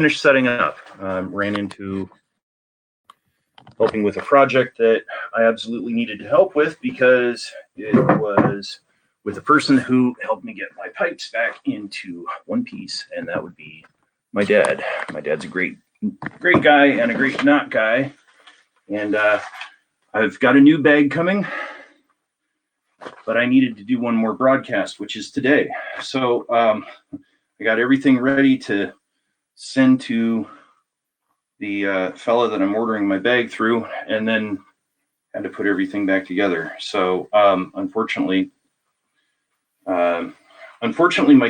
finished setting up. Ran into helping with a project that I absolutely needed help with because it was with a person who helped me get my pipes back into one piece, and that would be my dad. My dad's a great guy and a great not guy, and I've got a new bag coming, but I needed to do one more broadcast, which is today. So I got everything ready to send to the fella that I'm ordering my bag through, and then had to put everything back together. So unfortunately, my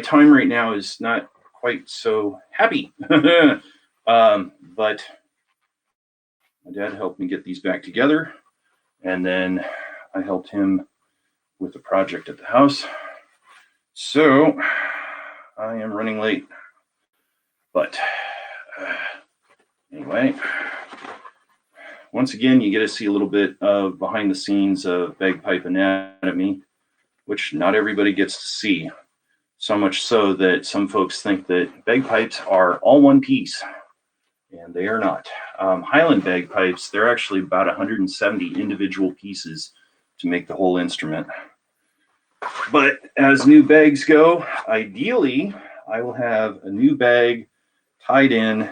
time right now is not quite so happy. But my dad helped me get these back together, and then I helped him with the project at the house. So I am running late, but anyway, once again, you get to see a little bit of behind the scenes of bagpipe anatomy, which not everybody gets to see. So much so that some folks think that bagpipes are all one piece, and they are not. Highland bagpipes, they're actually about 170 individual pieces to make the whole instrument. But as new bags go, ideally, I will have a new bag tied in,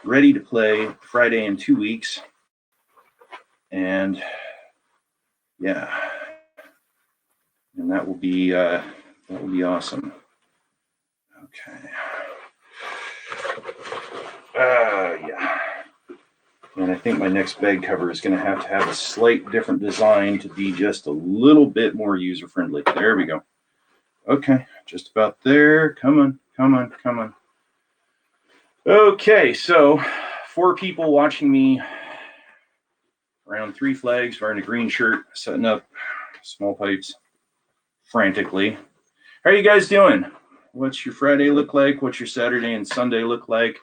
ready to play Friday in 2 weeks. And yeah, and that will be awesome. Okay. Yeah. And I think my next bag cover is going to have a slight different design to be just a little bit more user-friendly. There we go. Okay, just about there. Come on, come on, come on. Okay, so 4 people watching me around 3 flags, wearing a green shirt, setting up small pipes frantically. How are you guys doing? What's your Friday look like? What's your Saturday and Sunday look like?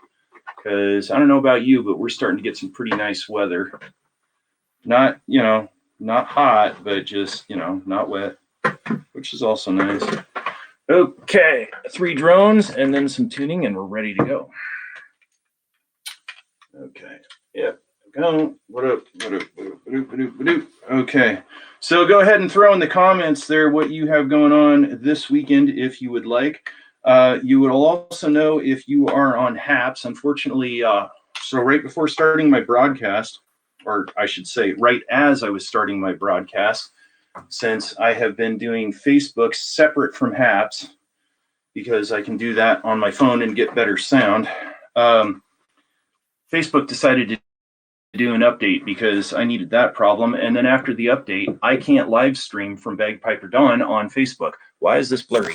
Because I don't know about you, but we're starting to get some pretty nice weather. Not, not hot, but just, not wet, which is also nice. Okay, 3 drones and then some tuning, and we're ready to go. Okay, yep, go. What up? Okay, so go ahead and throw in the comments there what you have going on this weekend if you would like. You will also know if you are on HAPS. Unfortunately, so right before starting my broadcast, or I should say right as I was starting my broadcast, since I have been doing Facebook separate from HAPS, because I can do that on my phone and get better sound, Facebook decided to do an update because I needed that problem. And then after the update, I can't live stream from Bagpiper Dawn on Facebook. Why is this blurry?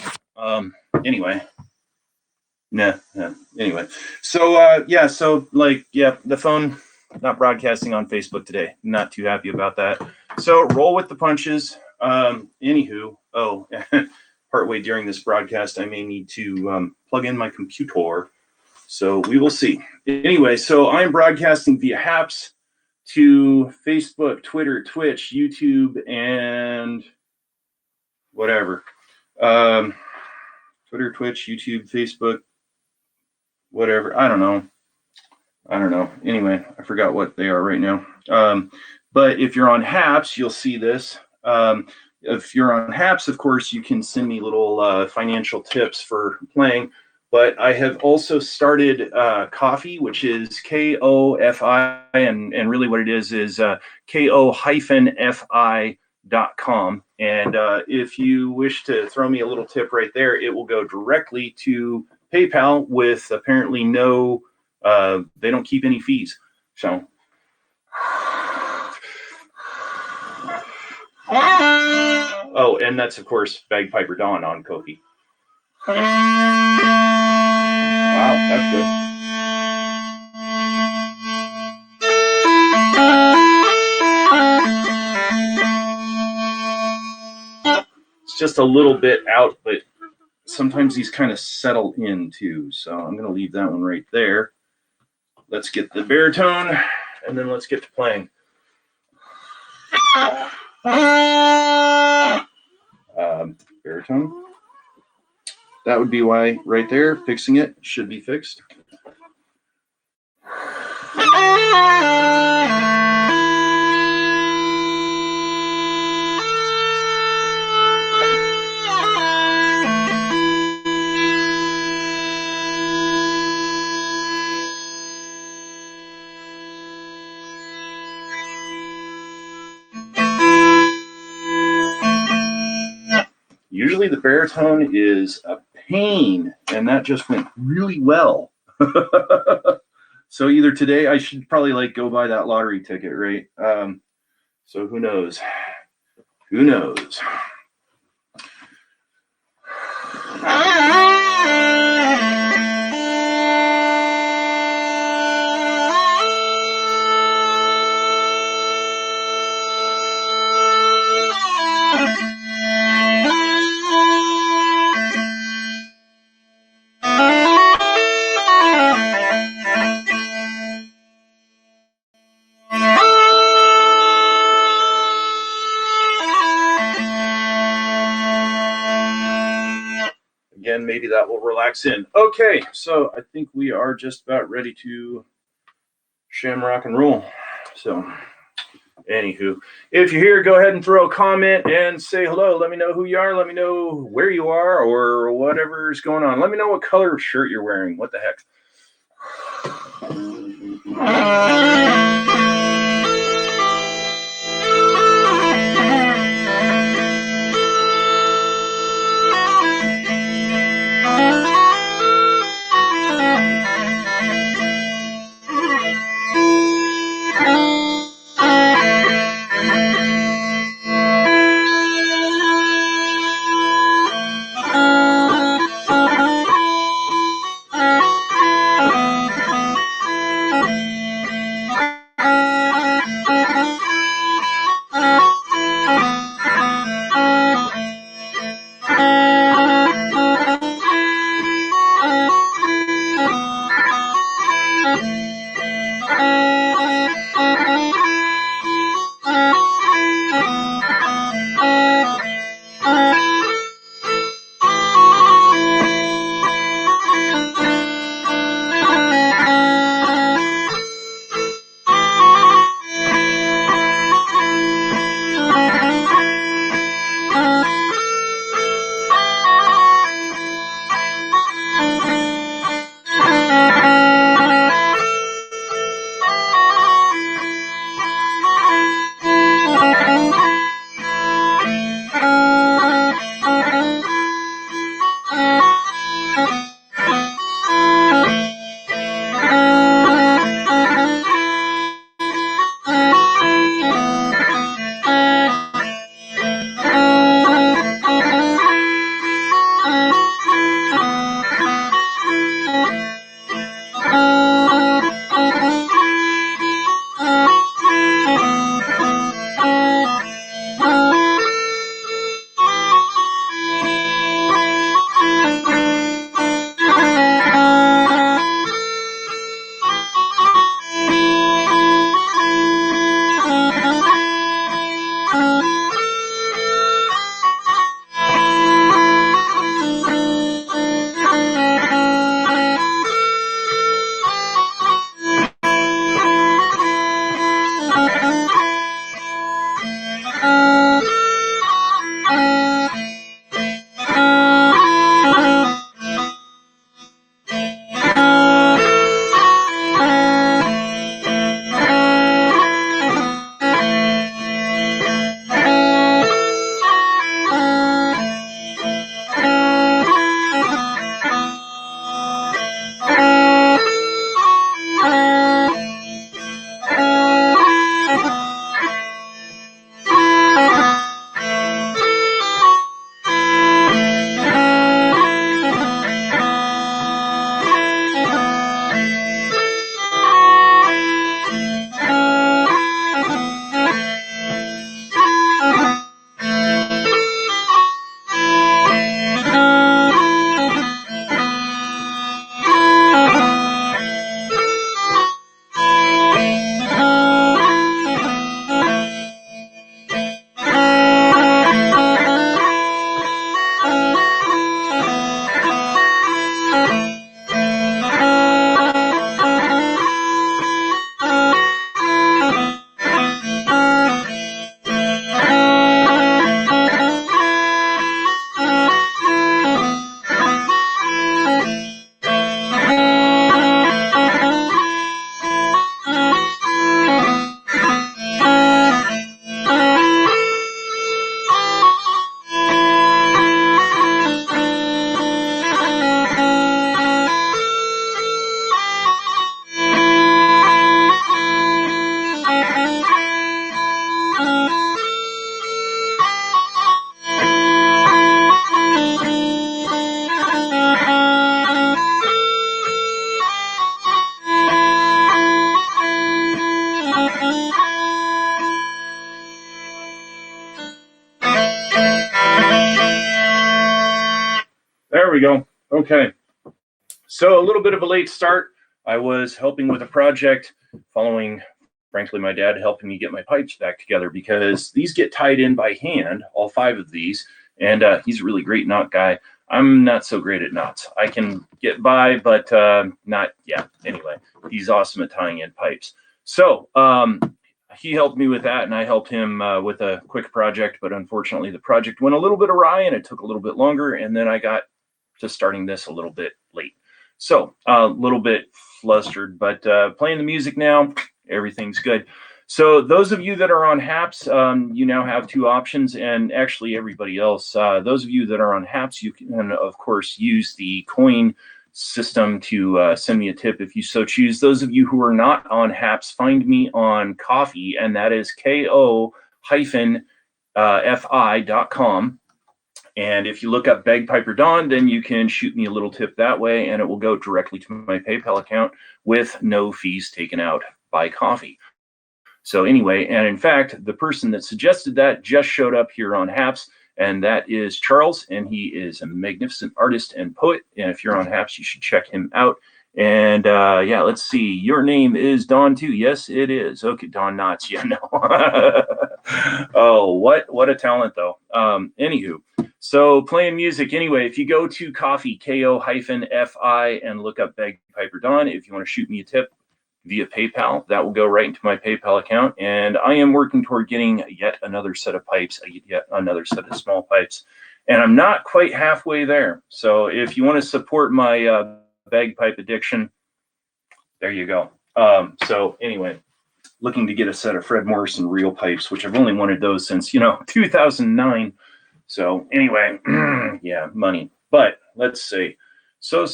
Anyway. Anyway. So, the phone not broadcasting on Facebook today. Not too happy about that. So roll with the punches. Anywho, partway during this broadcast, I may need to plug in my computer. So we will see. Anyway, so I'm broadcasting via HAPS to Facebook, Twitter, Twitch, YouTube, and whatever. Twitter, Twitch, YouTube, Facebook, whatever. I don't know. Anyway, I forgot what they are right now. But if you're on HAPS, you'll see this. If you're on HAPS, of course, you can send me little financial tips for playing. But I have also started Ko-fi, which is K-O-F-I, and really what it is ko-fi.com. And if you wish to throw me a little tip right there, it will go directly to PayPal with apparently no, they don't keep any fees. So. Oh, and that's, of course, Bagpiper Dawn on Ko-fi. Wow, that's good. It's just a little bit out, but sometimes these kind of settle in too. So I'm going to leave that one right there. Let's get the baritone, and then let's get to playing. Baritone. That would be why right there, fixing it should be fixed. Usually the baritone is a pain, and that just went really well. So either today I should probably like go buy that lottery ticket, right? So who knows? Who knows? Again, maybe that will relax in. Okay, so I think we are just about ready to shamrock and roll. So, anywho, if you're here, go ahead and throw a comment and say hello. Let me know who you are. Let me know where you are or whatever's going on. Let me know what color of shirt you're wearing. What the heck? There we go. Okay. So a little bit of a late start. I was helping with a project following, frankly, my dad helping me get my pipes back together because these get tied in by hand, all 5 of these, and he's a really great knot guy. I'm not so great at knots. I can get by, but not, yeah, anyway, he's awesome at tying in pipes. So he helped me with that, and I helped him with a quick project, but unfortunately the project went a little bit awry and it took a little bit longer, and then I got to starting this a little bit late. So a little bit flustered, but playing the music now, everything's good. So those of you that are on HAPS, you now have 2 options, and actually everybody else, those of you that are on HAPS, you can, of course, use the coin system to send me a tip if you so choose. Those of you who are not on HAPS, find me on Ko-fi, and that is ko-fi.com. And if you look up Bagpiper Don, then you can shoot me a little tip that way, and it will go directly to my PayPal account with no fees taken out by Ko-fi. So anyway, and in fact, the person that suggested that just showed up here on HAPS, and that is Charles, and he is a magnificent artist and poet. And if you're on HAPS, you should check him out. And yeah, let's see. Your name is Don too. Yes, it is. Okay, Don Knotts. Yeah, no. Oh, what a talent though. Anywho, so playing music. Anyway, if you go to Ko-fi, Ko-fi, and look up Bagpiper Don, if you want to shoot me a tip via PayPal, that will go right into my PayPal account. And I am working toward getting yet another set of pipes, yet another set of small pipes. And I'm not quite halfway there. So if you want to support my bagpipe addiction, there you go. So anyway, looking to get a set of Fred Morrison real pipes, which I've only wanted those since, 2009. So anyway, yeah, money. But let's see. So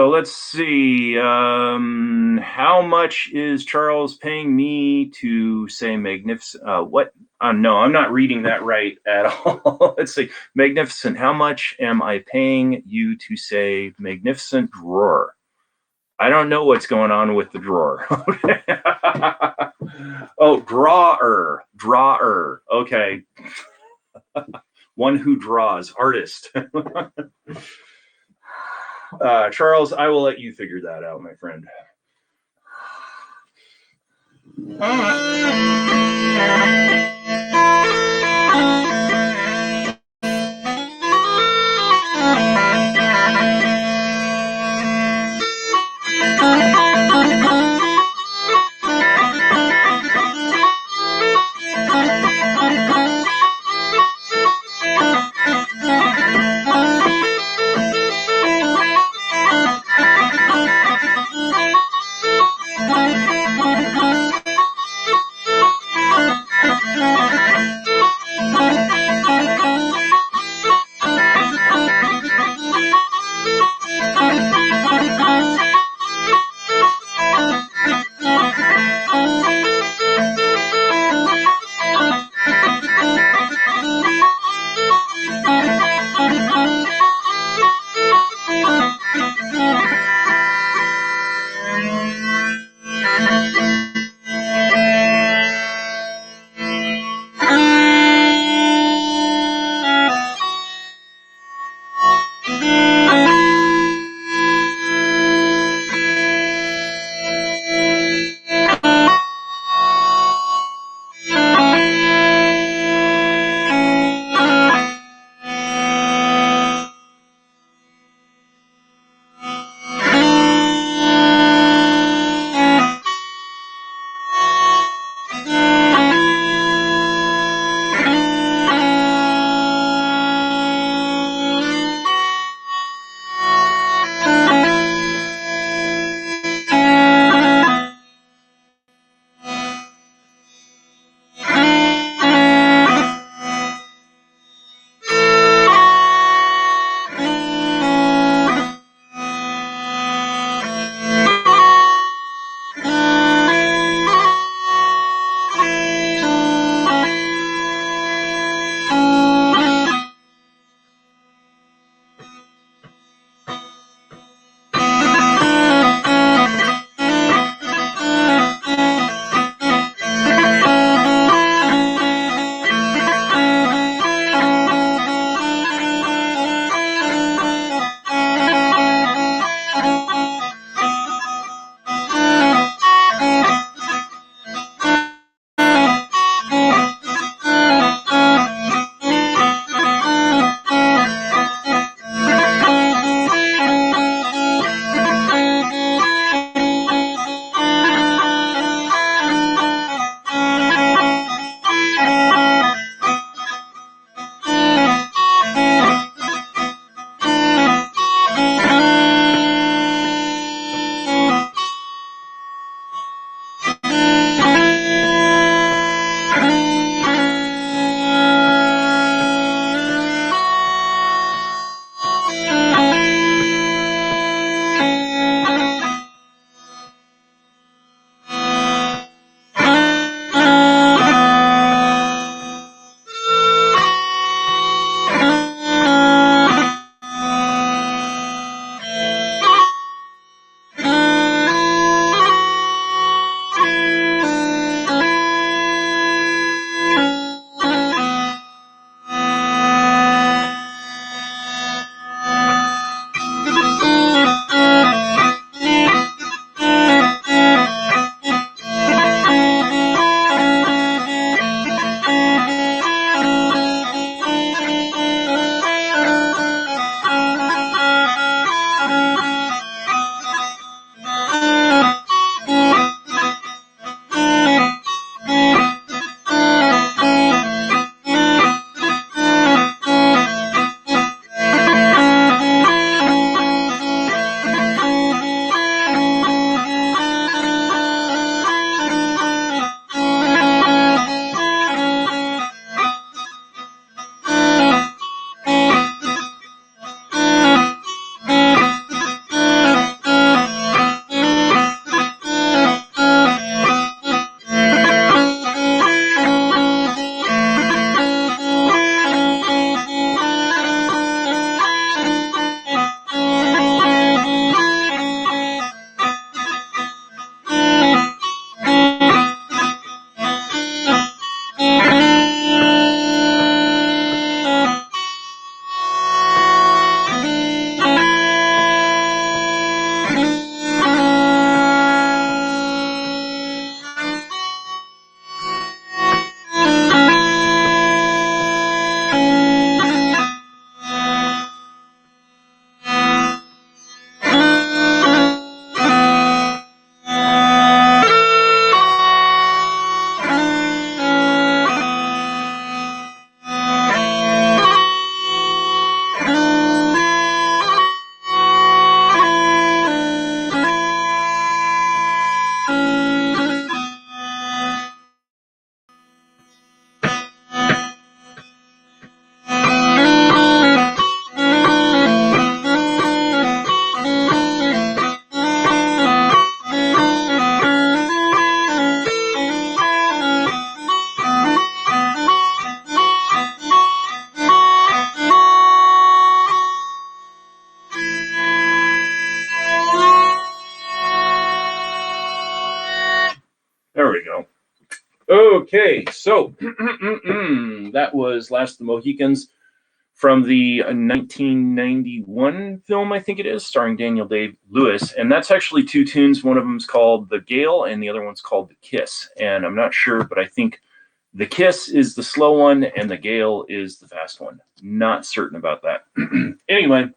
let's see. How much is Charles paying me to say magnificent? What? No, I'm not reading that right at all. Let's see. Magnificent. How much am I paying you to say magnificent drawer? I don't know what's going on with the drawer. Oh, drawer. Okay. One who draws, artist. Charles, I will let you figure that out, my friend. There we go. Okay, so that was Last of the Mohicans from the 1991 film, I think it is, starring Daniel Day-Lewis. And that's actually two tunes. One of them's called The Gale, and the other one's called The Kiss. And I'm not sure, but I think The Kiss is the slow one, and The Gale is the fast one. Not certain about that. Anyway,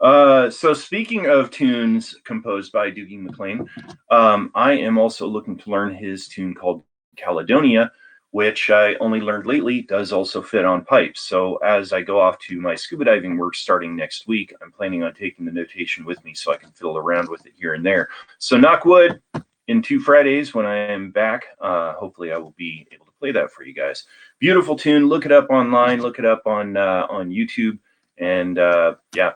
so speaking of tunes composed by Doogie McLean, I am also looking to learn his tune called Caledonia, which I only learned lately does also fit on pipes. So as I go off to my scuba diving work starting next week, I'm planning on taking the notation with me so I can fiddle around with it here and there. So knock wood, in 2 Fridays when I am back, hopefully I will be able to play that for you guys. Beautiful tune. Look it up online. Look it up on YouTube. And yeah,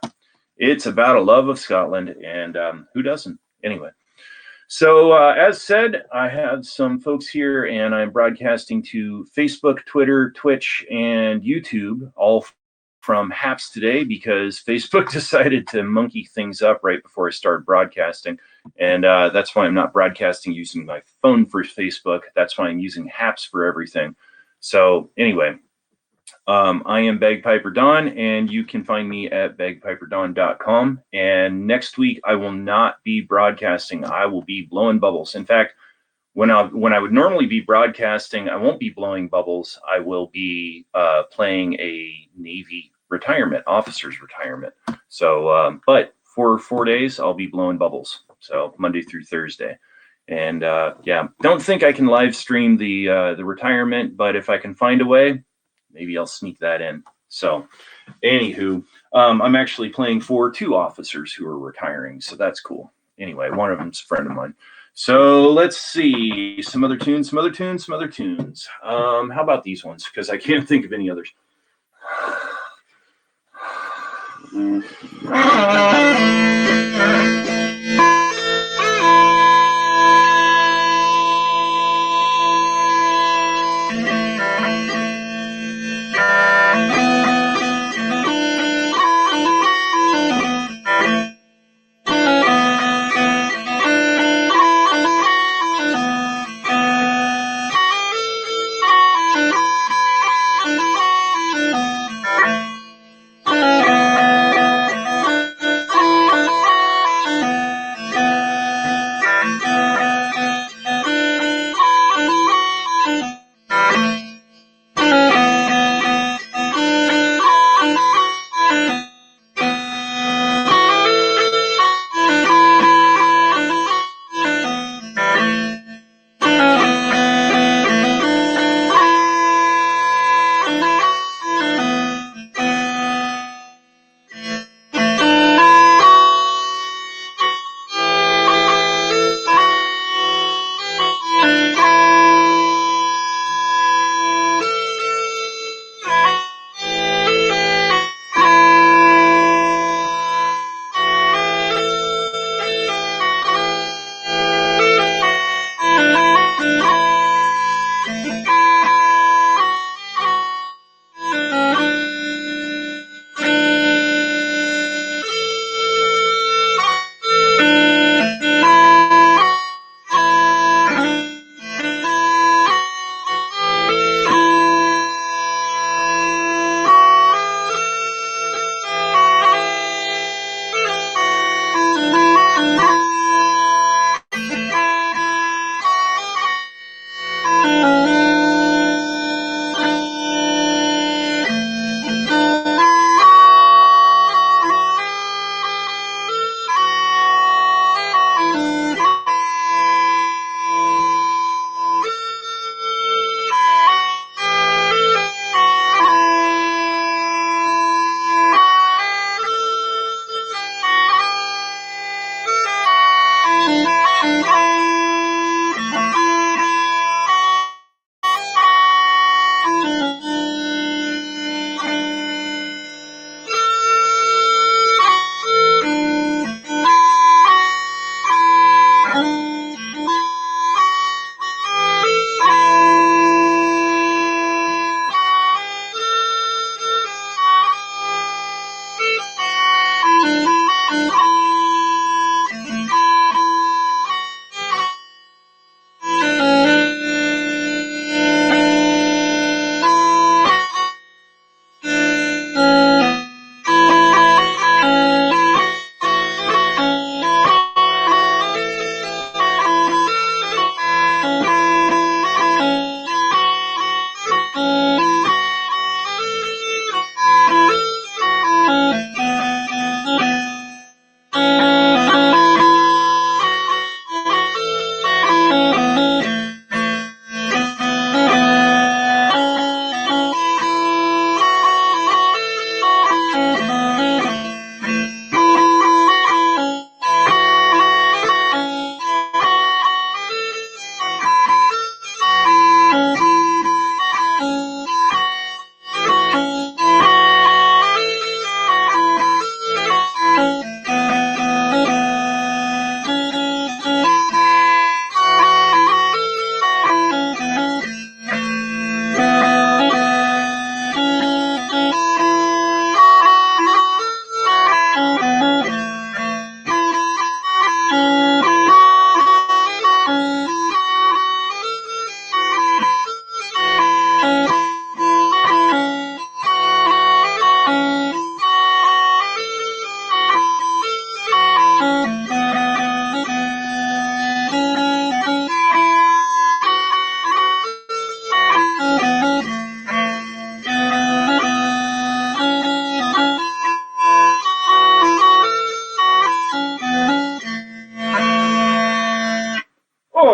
it's about a love of Scotland, and who doesn't? Anyway. So as said, I have some folks here, and I'm broadcasting to Facebook, Twitter, Twitch, and YouTube, all from Haps today because Facebook decided to monkey things up right before I started broadcasting. And that's why I'm not broadcasting using my phone for Facebook. That's why I'm using Haps for everything. So anyway, I am Bagpiper Don, and you can find me at bagpiperdon.com. And next week, I will not be broadcasting. I will be blowing bubbles. In fact, when I would normally be broadcasting, I won't be blowing bubbles. I will be playing a Navy retirement, officer's retirement. So, but for 4 days, I'll be blowing bubbles. So Monday through Thursday. And yeah, don't think I can live stream the retirement, but if I can find a way, maybe I'll sneak that in. So, anywho, I'm actually playing for 2 officers who are retiring, so that's cool. Anyway, one of them's a friend of mine. So let's see, some other tunes. How about these ones? Because I can't think of any others.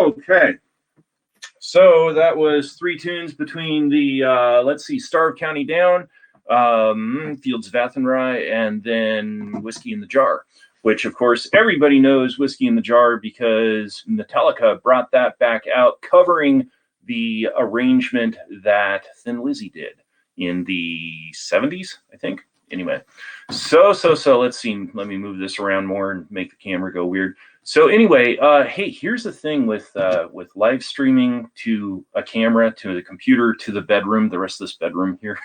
Okay. So that was 3 tunes between the, let's see, Star of County Down, Fields of Athenry, and then Whiskey in the Jar, which, of course, everybody knows Whiskey in the Jar because Metallica brought that back out, covering the arrangement that Thin Lizzy did in the 70s, I think. Anyway, so let's see. Let me move this around more and make the camera go weird. So anyway, hey, here's the thing with live streaming to a camera, to the computer, to the bedroom, the rest of this bedroom here.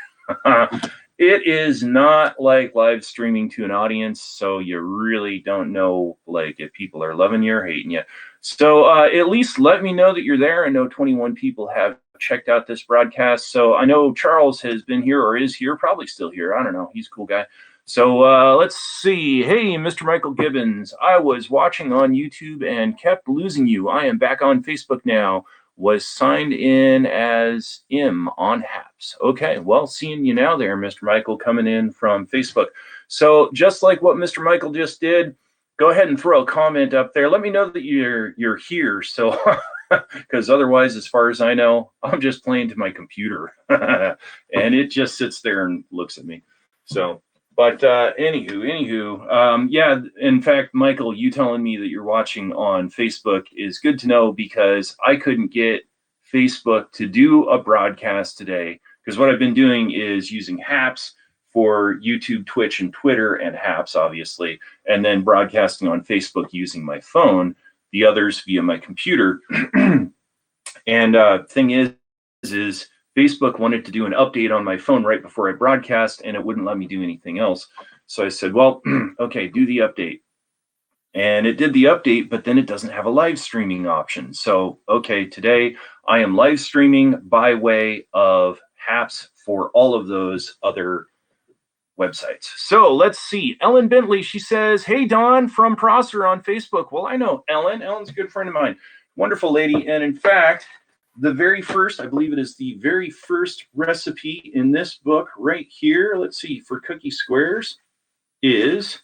It is not like live streaming to an audience, so you really don't know like if people are loving you or hating you. So at least let me know that you're there. I know 21 people have checked out this broadcast. So I know Charles has been here or is here, probably still here. I don't know. He's a cool guy. So let's see. Hey, Mr. Michael Gibbons, I was watching on YouTube and kept losing you. I am back on Facebook now. Was signed in as M on Haps. Okay, well, seeing you now there, Mr. Michael, coming in from Facebook. So just like what Mr. Michael just did, go ahead and throw a comment up there. Let me know that you're here. So, because otherwise, as far as I know, I'm just playing to my computer, and it just sits there and looks at me. So. But anywho, yeah, in fact, Michael, you telling me that you're watching on Facebook is good to know because I couldn't get Facebook to do a broadcast today because what I've been doing is using Haps for YouTube, Twitch, and Twitter, and Haps, obviously, and then broadcasting on Facebook using my phone, the others via my computer. And thing is Facebook wanted to do an update on my phone right before I broadcast, and it wouldn't let me do anything else. So I said, well, okay, do the update. And it did the update, but then it doesn't have a live streaming option. So, okay, today I am live streaming by way of Haps for all of those other websites. So let's see. Ellen Bentley, she says, hey, Don from Prosser on Facebook. Well, I know Ellen. Ellen's a good friend of mine. Wonderful lady. And in fact, the very first, I believe it is the very first recipe in this book right here, let's see, for cookie squares is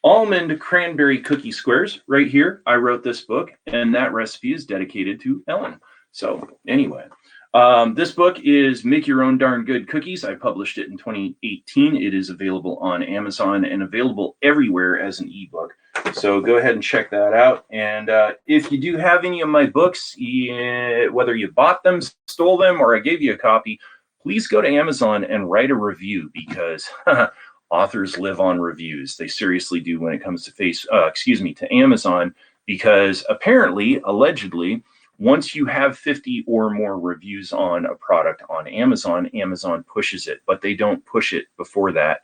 almond cranberry cookie squares right here. I wrote this book, and that recipe is dedicated to Ellen. So anyway, this book is Make Your Own Darn Good Cookies. I published it in 2018. It is available on Amazon and available everywhere as an ebook. So go ahead and check that out. And if you do have any of my books, whether you bought them, stole them, or I gave you a copy, please go to Amazon and write a review because authors live on reviews. They seriously do when it comes to to Amazon, because apparently, allegedly, once you have 50 or more reviews on a product on Amazon, Amazon pushes it, but they don't push it before that.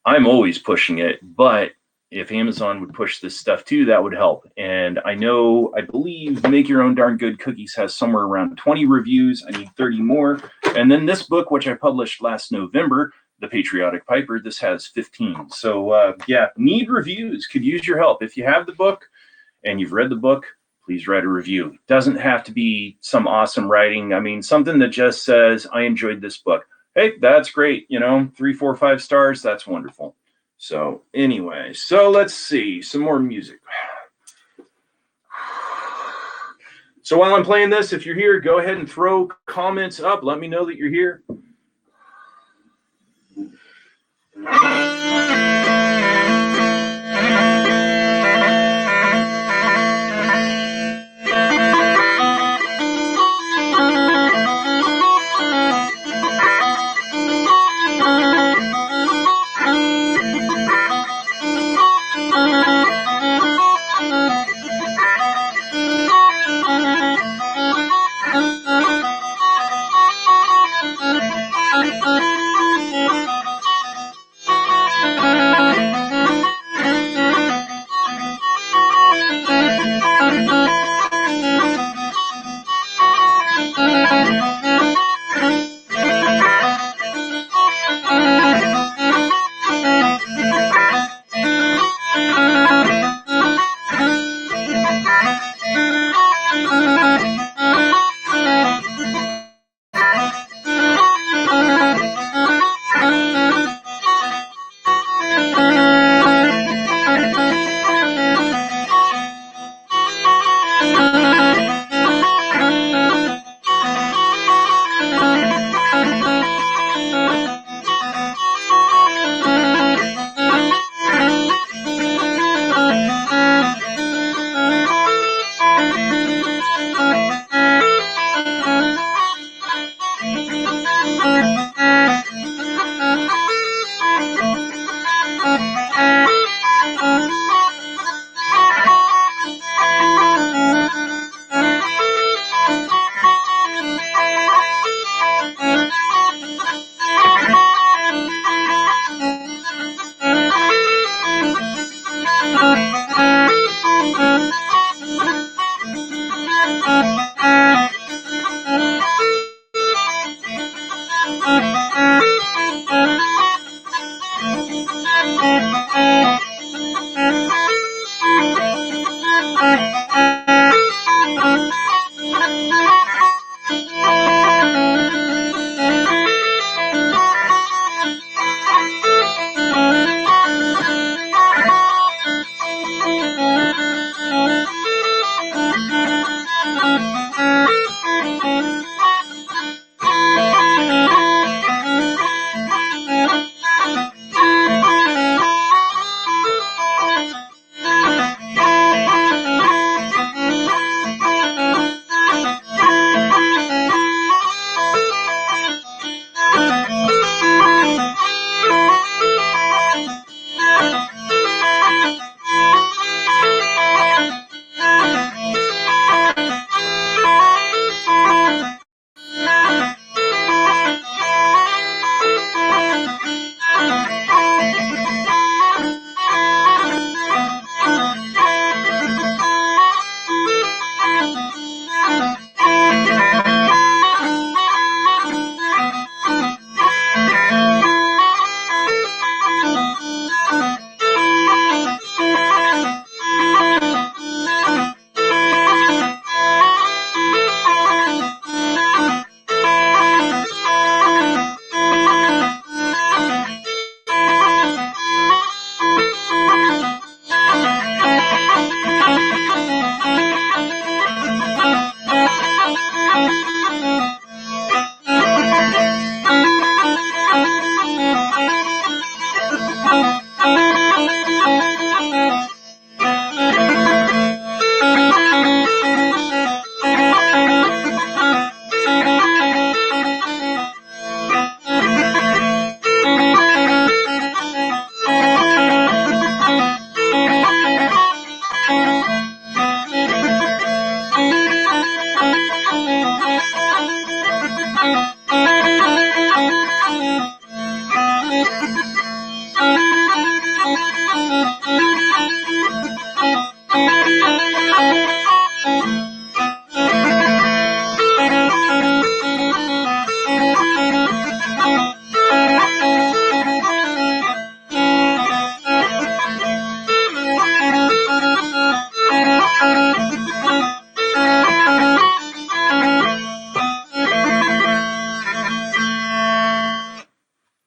I'm always pushing it, but if Amazon would push this stuff too, that would help. And I believe Make Your Own Darn Good Cookies has somewhere around 20 reviews. I need 30 more. And then this book, which I published last November, The Patriotic Piper, this has 15. So yeah, need reviews, could use your help. If you have the book and you've read the book, please write a review. It doesn't have to be some awesome writing. I mean, something that just says, I enjoyed this book. Hey, that's great. 3, 4, 5 stars. That's wonderful. So anyway, so let's see some more music. So while I'm playing this, if you're here, go ahead and throw comments up. Let me know that you're here.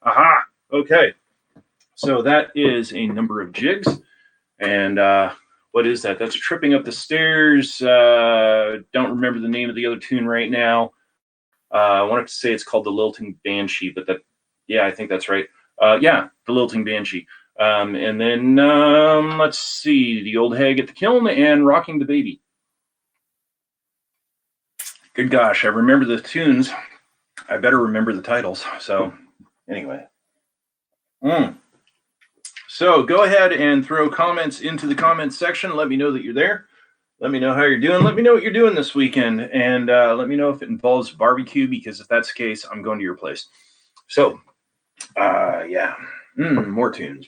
Aha. Okay. So that is a number of jigs. And what is that? That's Tripping Up the Stairs. Don't remember the name of the other tune right now. I wanted to say it's called The Lilting Banshee, but that, yeah, I think that's right. Yeah, The Lilting Banshee. And then let's see, The Old Hag at the Kiln and Rocking the Baby. Good gosh, I remember the tunes. I better remember the titles. So anyway. So go ahead and throw comments into the comments section. Let me know that you're there. Let me know how you're doing. Let me know what you're doing this weekend. And let me know if it involves barbecue, because if that's the case, I'm going to your place. So, yeah. More tunes.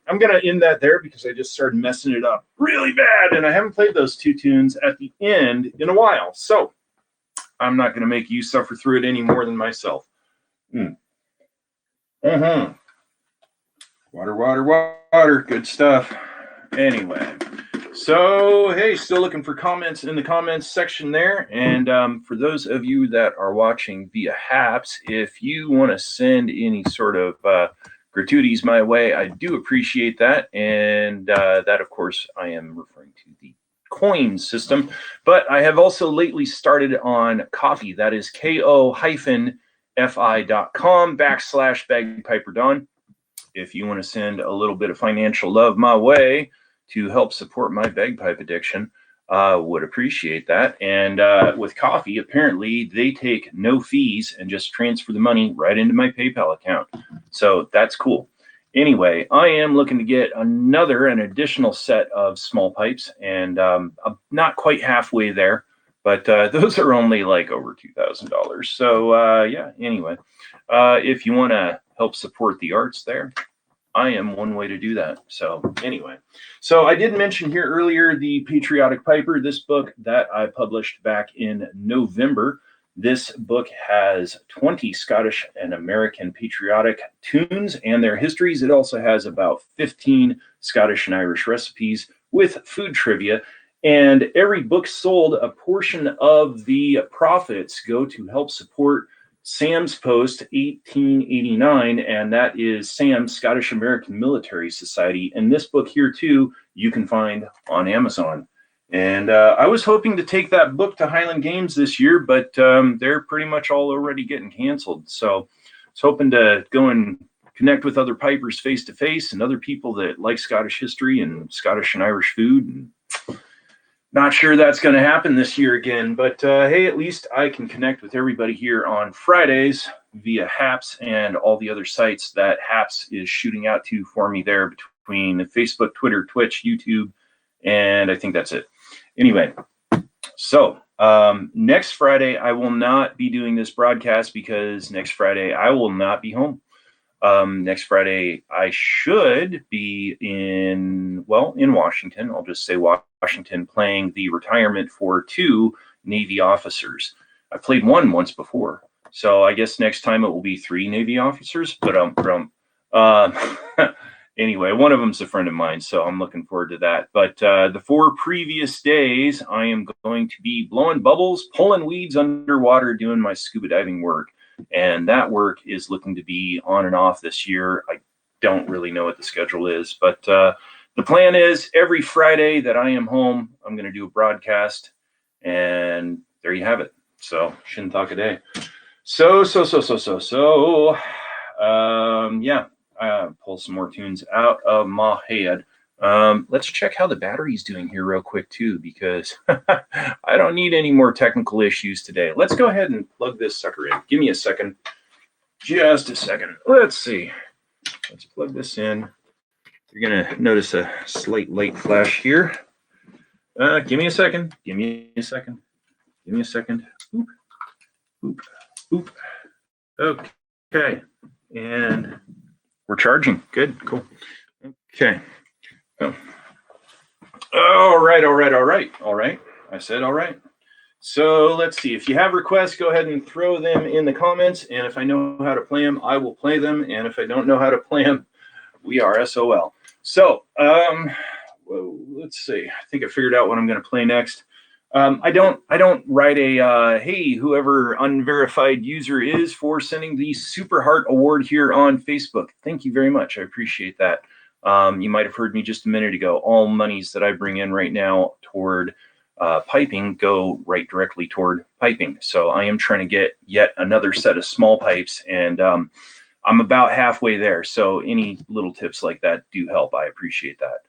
I'm going to end that there because I just started messing it up really bad, and I haven't played those two tunes at the end in a while. So I'm not going to make you suffer through it any more than myself. Water. Good stuff. Anyway, so hey, still looking for comments in the comments section there. And for those of you that are watching via Haps, if you want to send any sort of gratuities my way, I do appreciate that. And that, of course, I am referring to the coin system. But I have also lately started on Ko-fi. That is ko-fi.com/BagPiperDon. If you want to send a little bit of financial love my way to help support my bagpipe addiction, would appreciate that. And with Ko-fi, apparently they take no fees and just transfer the money right into my PayPal account. So that's cool. Anyway, I am looking to get an additional set of small pipes, and I'm not quite halfway there, but those are only like over $2,000. So yeah, anyway, if you want to help support the arts there, I am one way to do that. So anyway, so I did mention here earlier the Patriotic Piper, this book that I published back in November. This book has 20 Scottish and American patriotic tunes and their histories. It also has about 15 Scottish and Irish recipes with food trivia. And every book sold, a portion of the profits go to help support Sam's Post 1889, and that is Sam's Scottish American Military Society. And this book here, too, you can find on Amazon. And I was hoping to take that book to Highland Games this year, but they're pretty much all already getting canceled. So I was hoping to go and connect with other pipers face-to-face and other people that like Scottish history and Scottish and Irish food. And not sure that's going to happen this year again, but hey, at least I can connect with everybody here on Fridays via Haps and all the other sites that Haps is shooting out to for me there between Facebook, Twitter, Twitch, YouTube, and I think that's it. Anyway, so next Friday, I will not be doing this broadcast because next Friday I will not be home. Next Friday, I should be in Washington. I'll just say Washington, playing the retirement for 2 Navy officers. I played one once before, so I guess next time it will be 3 Navy officers. But anyway, one of them's a friend of mine, so I'm looking forward to that. But the 4 previous days, I am going to be blowing bubbles, pulling weeds underwater, doing my scuba diving work. And that work is looking to be on and off this year. I don't really know what the schedule is, but the plan is every Friday that I am home, I'm going to do a broadcast, and there you have it. So Shintalk a day. Yeah, pull some more tunes out of my head. Let's check how the battery's doing here real quick too, because I don't need any more technical issues today. Let's go ahead and plug this sucker in. Give me a second. Just a second. Let's see. Let's plug this in. You're going to notice a slight light flash here. Give me a second. Give me a second. Give me a second. Oop. Oop. Oop. Okay. And we're charging. Good. Cool. Okay. Oh. All right. I said all right. So let's see. If you have requests, go ahead and throw them in the comments. And if I know how to play them, I will play them. And if I don't know how to play them, we are SOL. So let's see. I think I figured out what I'm going to play next. I don't write a hey, whoever unverified user is for sending the Super Heart Award here on Facebook. Thank you very much. I appreciate that. You might have heard me just a minute ago. All monies that I bring in right now toward piping go right directly toward piping. So I am trying to get yet another set of small pipes, and I'm about halfway there. So any little tips like that do help. I appreciate that.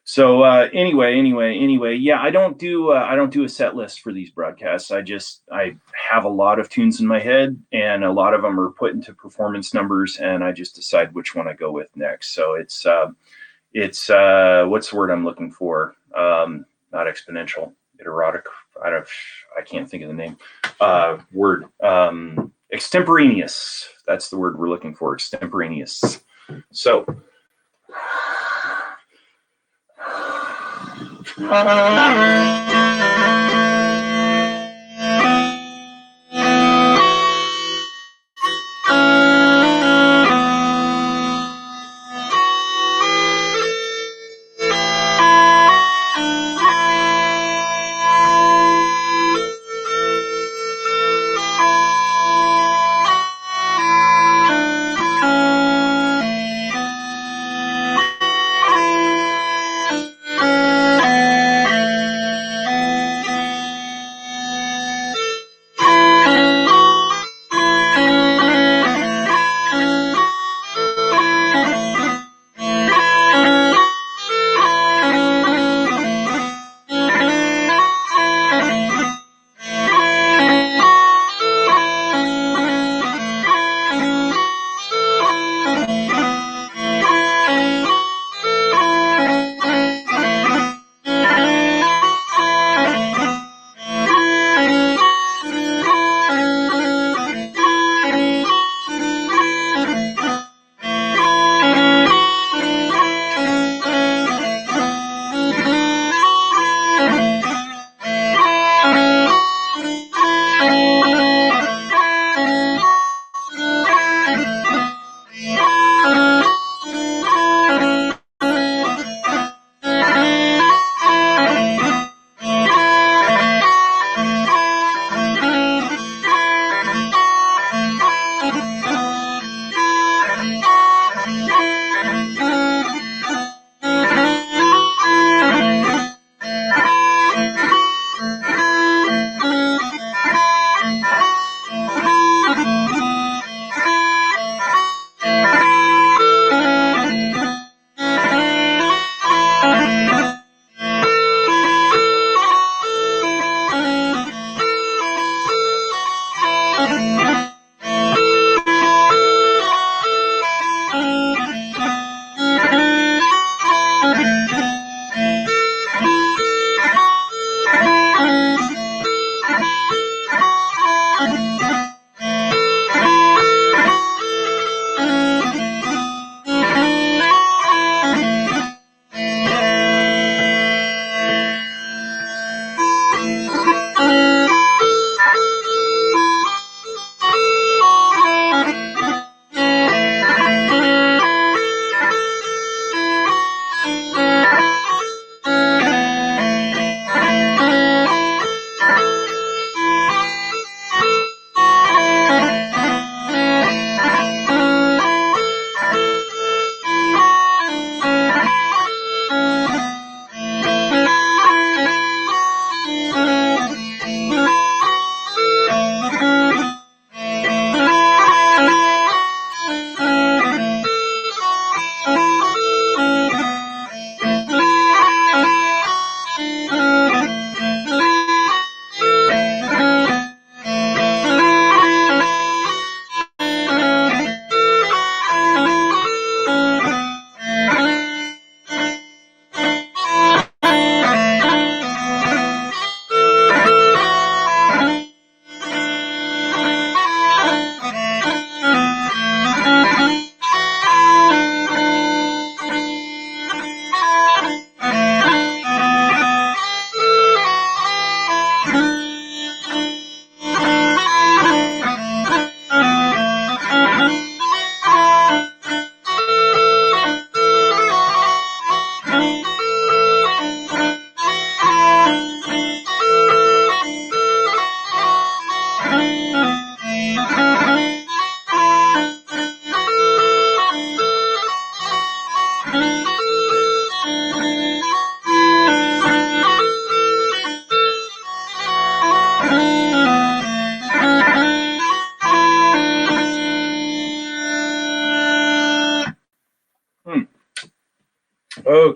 So anyway, yeah, I don't do a set list for these broadcasts. I have a lot of tunes in my head, and a lot of them are put into performance numbers, and I just decide which one I go with next. So it's what's the word I'm looking for? Not exponential, erotic. I can't think of the name. Word. Extemporaneous. That's the word we're looking for. Extemporaneous. So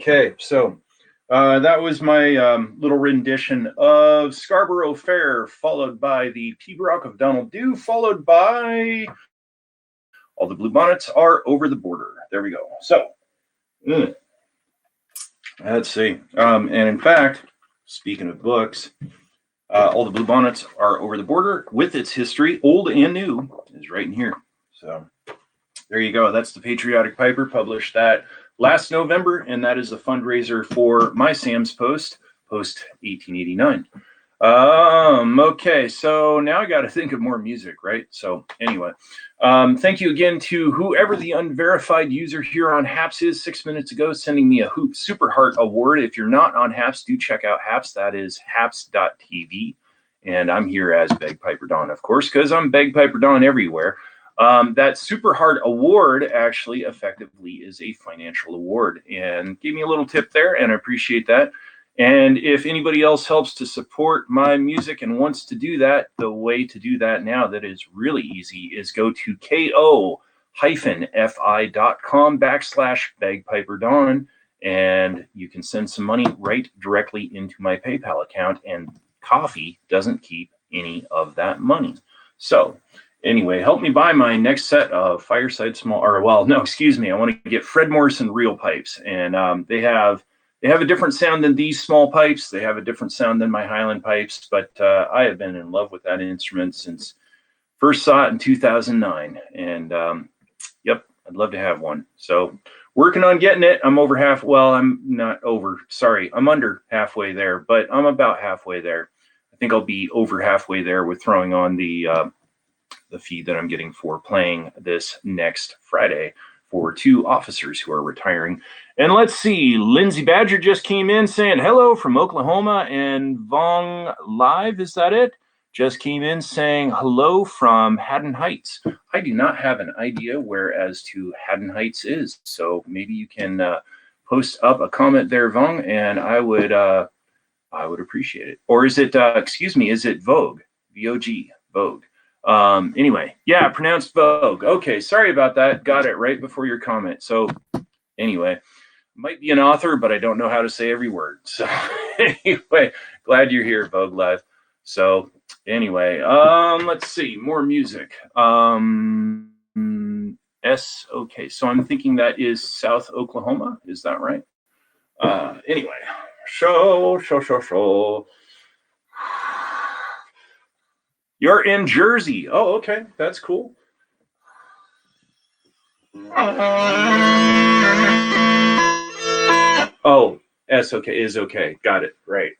Okay, so that was my little rendition of Scarborough Fair, followed by the Pibroch of Donald Dew, followed by All the Bluebonnets Are Over the Border. There we go. So, let's see. And in fact, speaking of books, All the Bluebonnets Are Over the Border, with its history, old and new, is right in here. So, there you go. That's the Patriotic Piper, published that last November, and that is a fundraiser for my Sam's Post, post 1889. Okay, so now I got to think of more music, right? So anyway, thank you again to whoever the unverified user here on Haps is 6 minutes ago, sending me a Hoop Super Heart Award. If you're not on Haps, do check out Haps. That is haps.tv. And I'm here as Bagpiper Don, of course, because I'm Bagpiper Don everywhere. That Super Heart Award actually effectively is a financial award, and gave me a little tip there, and I appreciate that. And if anybody else helps to support my music and wants to do that, the way to do that now that is really easy is go to ko-fi.com/bagpiperdon, and you can send some money right directly into my PayPal account, and Coffee doesn't keep any of that money. So anyway, help me buy my next set of Fireside Small, or well, no, excuse me, I want to get Fred Morrison real pipes, and they have a different sound than these small pipes. They have a different sound than my Highland pipes, but I have been in love with that instrument since first saw it in 2009. And yep, I'd love to have one. So working on getting it. I'm over half. Well, I'm not over. Sorry, I'm under halfway there, but I'm about halfway there. I think I'll be over halfway there with throwing on the fee that I'm getting for playing this next Friday for 2 officers who are retiring. And let's see, Lindsay Badger just came in saying hello from Oklahoma, and Vong Live, is that it? Just came in saying hello from Haddon Heights. I do not have an idea where as to Haddon Heights is, so maybe you can post up a comment there, Vong, and I would appreciate it. Or is it, excuse me, is it Vogue? V-O-G, Vogue. Anyway, yeah, pronounced Vogue. Okay, sorry about that. Got it right before your comment. So anyway, might be an author, but I don't know how to say every word. So anyway, glad you're here, Vogue Live. So anyway, let's see, more music. Okay, so I'm thinking that is South Oklahoma. Is that right? Anyway, show. You're in Jersey. Oh, okay. That's cool. Oh, S okay is okay. Got it. Right.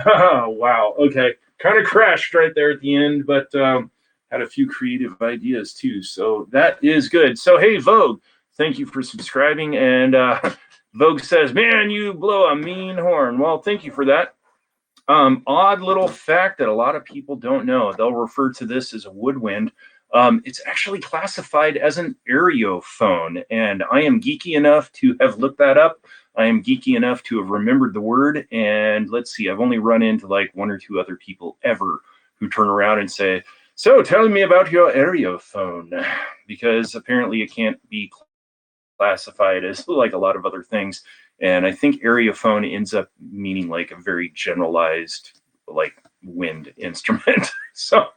Wow. Okay. Kind of crashed right there at the end, but had a few creative ideas too. So that is good. So, hey, Vogue, thank you for subscribing. And Vogue says, man, you blow a mean horn. Well, thank you for that. Odd little fact that a lot of people don't know. They'll refer to this as a woodwind. It's actually classified as an aerophone, and I am geeky enough to have looked that up. I am geeky enough to have remembered the word, and let's see, I've only run into like one or two other people ever who turn around and say, so tell me about your aerophone, because apparently it can't be classified as like a lot of other things. And I think aerophone ends up meaning like a very generalized, like wind instrument. So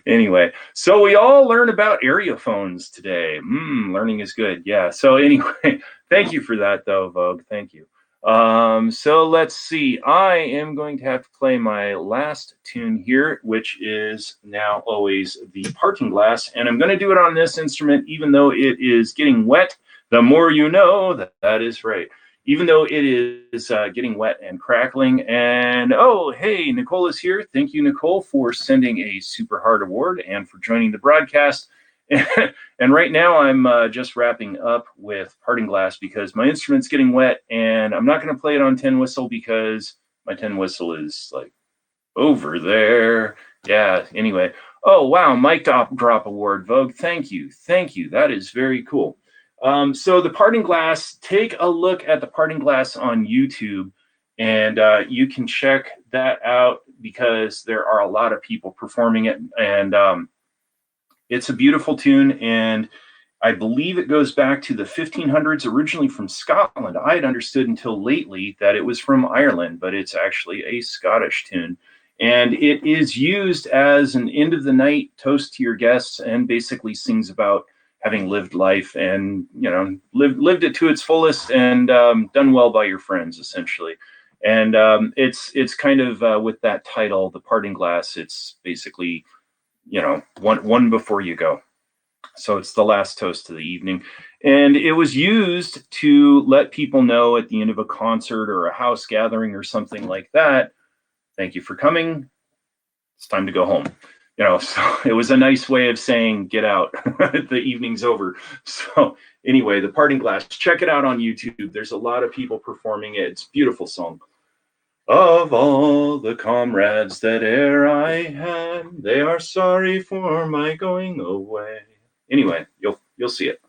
anyway, so we all learn about aerophones today. Learning is good. Yeah. So anyway, thank you for that though, Vogue. Thank you. So let's see. I am going to have to play my last tune here, which is now always the parting glass. And I'm going to do it on this instrument, even though it is getting wet. The more you know, that is right. Even though it is getting wet and crackling. And oh, hey, Nicole is here. Thank you, Nicole, for sending a super hard award and for joining the broadcast. And right now I'm just wrapping up with parting glass because my instrument's getting wet and I'm not going to play it on tin whistle because my tin whistle is like over there. Yeah, anyway. Oh, wow, mic drop award, Vogue. Thank you. Thank you. That is very cool. So the parting glass, take a look at the parting glass on YouTube and you can check that out because there are a lot of people performing it. And it's a beautiful tune, and I believe it goes back to the 1500s, originally from Scotland. I had understood until lately that it was from Ireland, but it's actually a Scottish tune. And it is used as an end of the night toast to your guests and basically sings about having lived life and, you know, lived it to its fullest and done well by your friends, essentially. And it's kind of with that title, The Parting Glass, it's basically, you know, one before you go. So it's the last toast of the evening. And it was used to let people know at the end of a concert or a house gathering or something like that, thank you for coming. It's time to go home. You know, so it was a nice way of saying, get out, the evening's over. So anyway, The Parting Glass, check it out on YouTube. There's a lot of people performing it. It's a beautiful song. Of all the comrades that e'er I had, they are sorry for my going away. Anyway, you'll see it.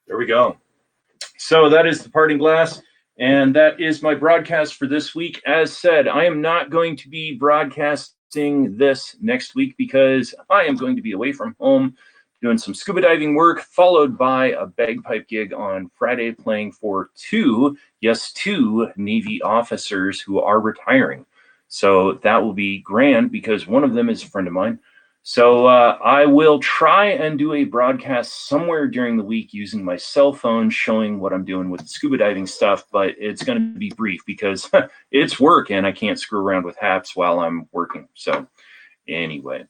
There we go. So that is The Parting Glass, and that is my broadcast for this week. As said, I am not going to be broadcasting this next week because I am going to be away from home doing some scuba diving work, followed by a bagpipe gig on Friday playing for two Navy officers who are retiring. So that will be grand because one of them is a friend of mine. So I will try and do a broadcast somewhere during the week using my cell phone showing what I'm doing with the scuba diving stuff, but it's going to be brief because it's work and I can't screw around with haps while I'm working. So anyway,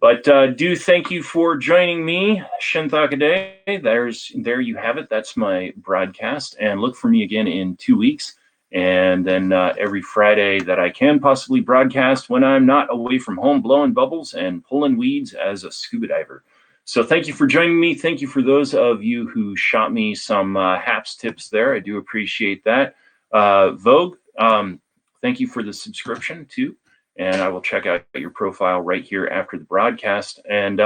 but do thank you for joining me, Shinthakade. There you have it. That's my broadcast, and look for me again in 2 weeks. And then every Friday that I can possibly broadcast when I'm not away from home blowing bubbles and pulling weeds as a scuba diver. So thank you for joining me. Thank you for those of you who shot me some HAPS tips there. I do appreciate that. Vogue, thank you for the subscription too. And I will check out your profile right here after the broadcast. And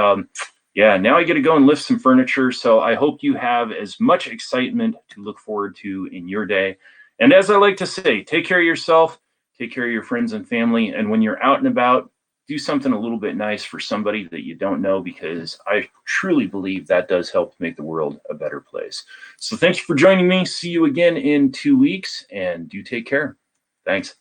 yeah, now I get to go and lift some furniture. So I hope you have as much excitement to look forward to in your day. And as I like to say, take care of yourself, take care of your friends and family. And when you're out and about, do something a little bit nice for somebody that you don't know, because I truly believe that does help make the world a better place. So thank you for joining me. See you again in 2 weeks, and do take care. Thanks.